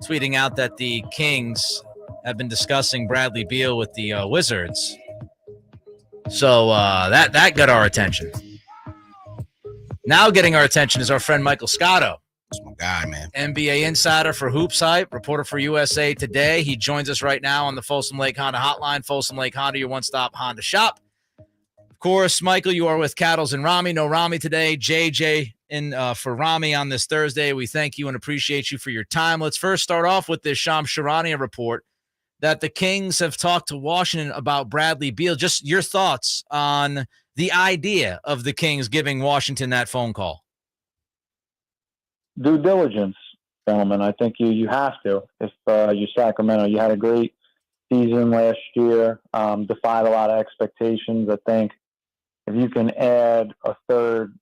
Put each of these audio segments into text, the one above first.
tweeting out that the Kings have been discussing Bradley Beal with the Wizards. So that got our attention. Now getting our attention is our friend Michael Scotto. That's my guy, man. NBA insider for HoopsHype, reporter for USA Today. He joins us right now on the Folsom Lake Honda hotline. Folsom Lake Honda, your one-stop Honda shop. Of course, Michael, you are with Cattles and Ramie. No Ramie today. JJ for Ramie on this Thursday. We thank you and appreciate you for your time. Let's first start off with this Shams Charania report that the Kings have talked to Washington about Bradley Beal. Just your thoughts on the idea of the Kings giving Washington that phone call. Due diligence, gentlemen. I think you have to. If you're Sacramento, you had a great season last year, defied a lot of expectations. I think if you can add a third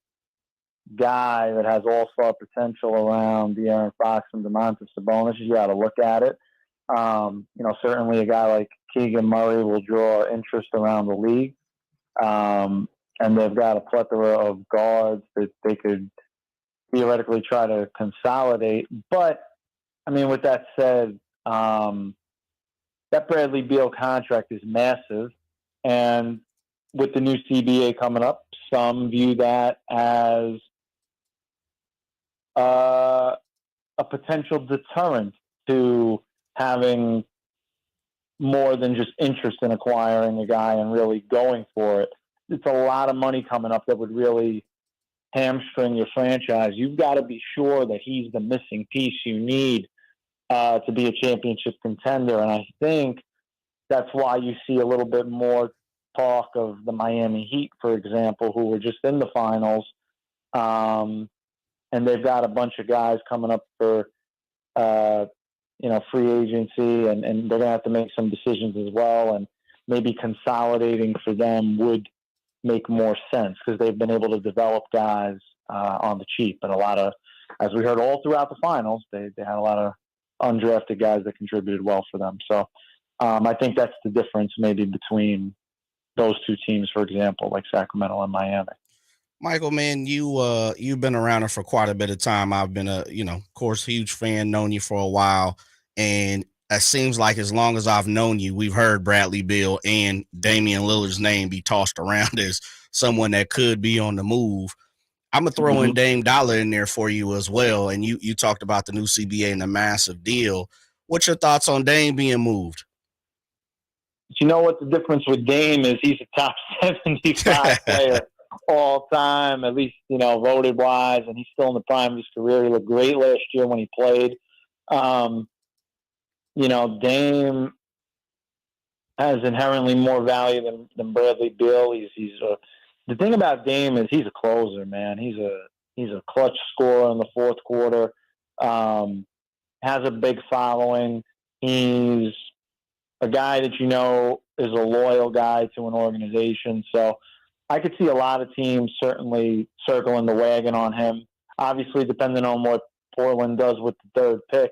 guy that has all-star potential around De'Aaron Fox and Domantas Sabonis, you got to look at it. Certainly a guy like Keegan Murray will draw interest around the league. And they've got a plethora of guards that they could theoretically try to consolidate. But, I mean, with that said, that Bradley Beal contract is massive. And with the new CBA coming up, some view that as a potential deterrent to having more than just interest in acquiring a guy and really going for it. It's a lot of money coming up that would really hamstring your franchise. You've got to be sure that he's the missing piece you need to be a championship contender. And I think that's why you see a little bit more talk of the Miami Heat, for example, who were just in the finals. And they've got a bunch of guys coming up for, free agency, and they're going to have to make some decisions as well. And maybe consolidating for them would make more sense because they've been able to develop guys on the cheap. But a lot of, as we heard all throughout the finals, they had a lot of undrafted guys that contributed well for them. So I think that's the difference maybe between those two teams, for example, like Sacramento and Miami. Michael, man, you've been around for quite a bit of time. I've been of course, huge fan, known you for a while. And it seems like as long as I've known you, we've heard Bradley Beal and Damian Lillard's name be tossed around as someone that could be on the move. I'm going to throw in Dame Dollar in there for you as well. And you talked about the new CBA and the massive deal. What's your thoughts on Dame being moved? You know what the difference with Dame is? He's a top 75 player all time, at least, voted wise, and he's still in the prime of his career. He looked great last year when he played. Dame has inherently more value than Bradley Beal. The thing about Dame is he's a closer, man. He's a clutch scorer in the fourth quarter. Has a big following. He's a guy that is a loyal guy to an organization. So I could see a lot of teams certainly circling the wagon on him. Obviously, depending on what Portland does with the third pick.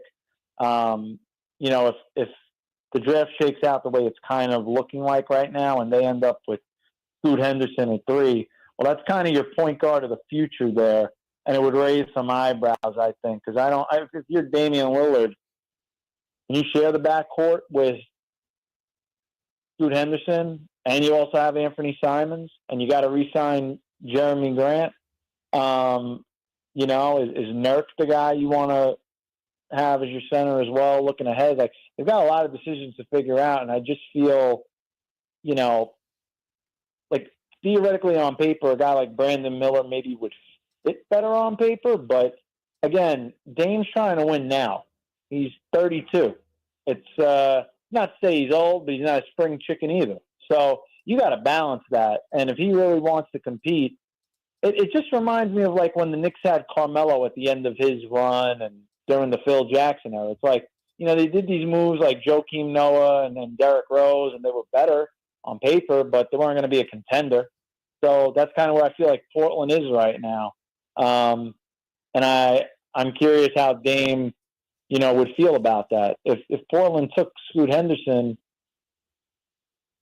If the draft shakes out the way it's kind of looking like right now and they end up with Scoot Henderson at 3, well, that's kind of your point guard of the future there. And it would raise some eyebrows, I think, because if you're Damian Lillard and you share the backcourt with Scoot Henderson and you also have Anthony Simons and you got to re-sign Jeremy Grant, is Nurk the guy you want to have as your center as well, looking ahead? Like, they've got a lot of decisions to figure out, and I just feel, like theoretically on paper, a guy like Brandon Miller maybe would fit better on paper, but again, Dame's trying to win now. He's 32. It's not to say he's old, but he's not a spring chicken either. So you got to balance that, and if he really wants to compete, it just reminds me of like when the Knicks had Carmelo at the end of his run and during the Phil Jackson era. It's like, they did these moves like Joakim Noah and then Derrick Rose, and they were better on paper, but they weren't going to be a contender. So that's kind of where I feel like Portland is right now. And I'm curious how Dame, would feel about that. If Portland took Scoot Henderson,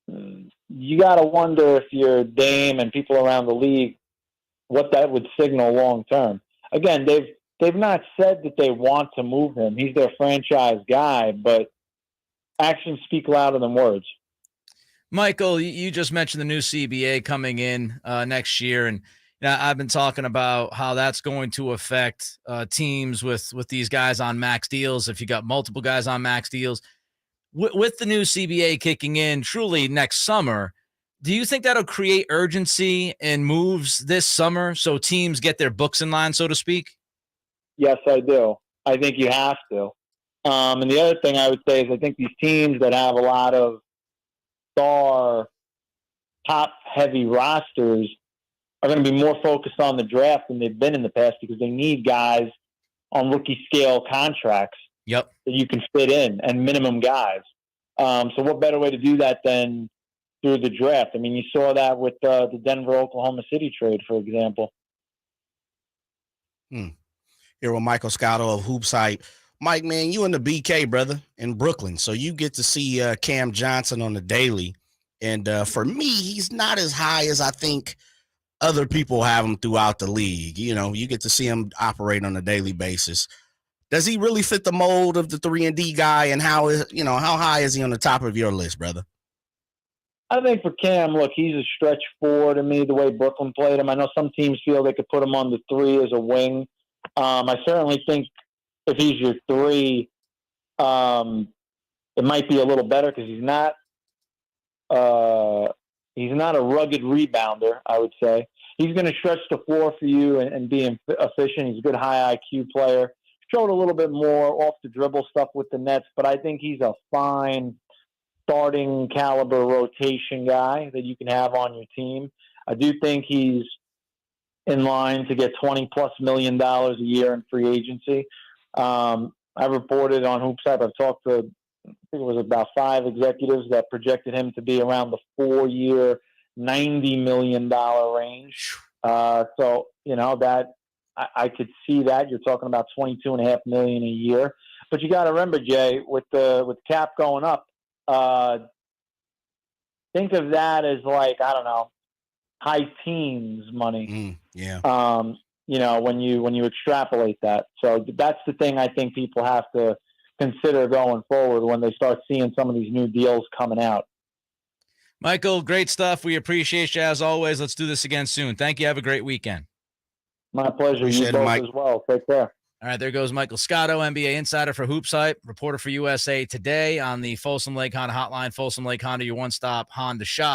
you got to wonder if you're Dame and people around the league, what that would signal long term. Again, they've they've not said that they want to move him. He's their franchise guy, but actions speak louder than words. Michael, you just mentioned the new CBA coming in next year, and I've been talking about how that's going to affect teams with these guys on max deals. If you got multiple guys on max deals, with the new CBA kicking in truly next summer, do you think that'll create urgency and moves this summer so teams get their books in line, so to speak? Yes, I do. I think you have to. And the other thing I would say is I think these teams that have a lot of star top-heavy rosters are going to be more focused on the draft than they've been in the past because they need guys on rookie-scale contracts that you can fit in and minimum guys. So what better way to do that than through the draft? I mean, you saw that with the Denver-Oklahoma City trade, for example. Here with Michael Scotto of HoopsHype. Mike, man, you in the BK, brother, in Brooklyn. So you get to see Cam Johnson on the daily. And for me, he's not as high as I think other people have him throughout the league. You know, you get to see him operate on a daily basis. Does he really fit the mold of the 3-and-D guy? And how high is he on the top of your list, brother? I think for Cam, look, he's a stretch 4 to me, the way Brooklyn played him. I know some teams feel they could put him on the 3 as a wing. I certainly think if he's your 3, it might be a little better because he's not a rugged rebounder, I would say. He's going to stretch the floor for you and be efficient. He's a good high IQ player. Showed a little bit more off the dribble stuff with the Nets, but I think he's a fine starting caliber rotation guy that you can have on your team. I do think he's in line to get $20+ million a year in free agency. I reported on HoopsHype. I've talked to, I think it was about 5 executives that projected him to be around the 4-year, $90 million range. So, that I could see that. You're talking about $22.5 million a year. But you got to remember, Jay, with cap going up, think of that as like, I don't know, high teens money. When you extrapolate that. So that's the thing I think people have to consider going forward when they start seeing some of these new deals coming out. Michael, great stuff. We appreciate you as always. Let's do this again soon. Thank you. Have a great weekend. My pleasure. Appreciate you both Mike. as well. Take care. All right, there goes Michael Scotto, NBA insider for HoopsHype, reporter for USA Today on the Folsom Lake Honda Hotline. Folsom Lake Honda, your one-stop Honda shop.